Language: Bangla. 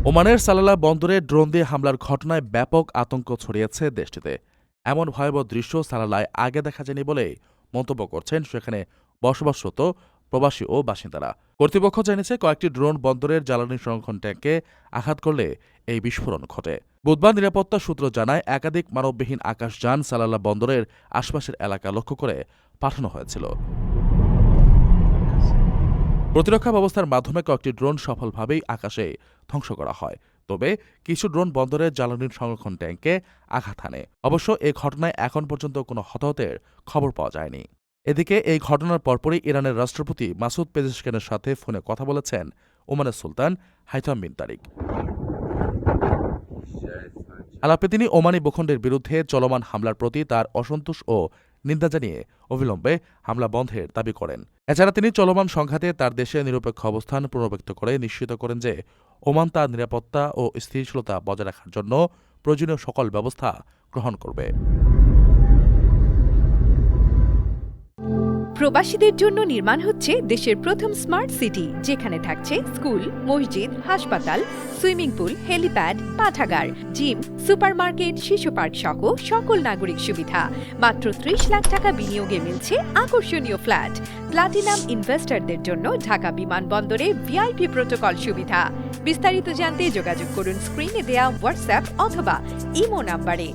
ওমানের সালালা বন্দরে ড্রোন দিয়ে হামলার ঘটনায় ব্যাপক আতঙ্ক ছড়িয়েছে দেশটিতে। এমন ভয়াবহ দৃশ্য সালালায় আগে দেখা যায়নি বলে মন্তব্য করছেন সেখানে বসবাসরত প্রবাসী ও বাসিন্দারা। কর্তৃপক্ষ জানিয়েছে কয়েকটি ড্রোন বন্দরের জ্বালানি সংরক্ষণ ট্যাঙ্কে আঘাত করলে এই বিস্ফোরণ ঘটে। বুধবার নিরাপত্তা সূত্র জানায় একাধিক মানববিহীন আকাশযান সালালা বন্দরের আশপাশের এলাকা লক্ষ্য করে পাঠানো হয়েছিল। প্রতিরক্ষা ব্যবস্থার মাধ্যমে কয়েকটি ড্রোন সফলভাবেই আকাশে ধ্বংস করা হয়, তবে কিছু ড্রোন বন্দরের জ্বালানির সংরক্ষণ ট্যাঙ্কে আঘাত হানে। অবশ্য এ ঘটনায় এখন পর্যন্ত কোনো হতাহতের খবর পাওয়া যায়নি। এদিকে এই ঘটনার পরপরই ইরানের রাষ্ট্রপতি মাসুদ পেজেশকিয়ানের সাথে ফোনে কথা বলেছেন ওমানের সুলতান হাইথাম বিন তারিক। আলাপে তিনি ওমানি ভূখণ্ডের বিরুদ্ধে চলমান হামলার প্রতি তার অসন্তোষ ও নিন্দা জানিয়ে অবিলম্বে হামলা বন্ধের দাবি করেন। এছাড়া তিনি চলমান সংঘাতে তার দেশে নিরপেক্ষ অবস্থান পুনর্ব্যক্ত করে নিশ্চিত করেন যে ওমান তার নিরাপত্তা ও স্থিতিশীলতা বজায় রাখার জন্য প্রয়োজনীয় সকল ব্যবস্থা গ্রহণ করবে। প্রবাসীদের জন্য নির্মাণ হচ্ছে দেশের প্রথম স্মার্ট সিটি, যেখানে থাকছে স্কুল, মসজিদ, হাসপাতাল, সুইমিং পুল, হেলিপ্যাড, পাঠাগার, জিম, সুপারমার্কেট, শিশু পার্ক সহ সকল নাগরিক সুবিধা। মাত্র ৩০ লাখ টাকা বিনিয়োগে মিলছে আকর্ষণীয় ফ্ল্যাট। প্লাটিনাম ইনভেস্টরদের জন্য ঢাকা বিমানবন্দরে ভিআইপি প্রোটোকল সুবিধা। বিস্তারিত জানতে যোগাযোগ করুন স্ক্রিনে দেয়া হোয়াটসঅ্যাপ অথবা ইমো নাম্বারে।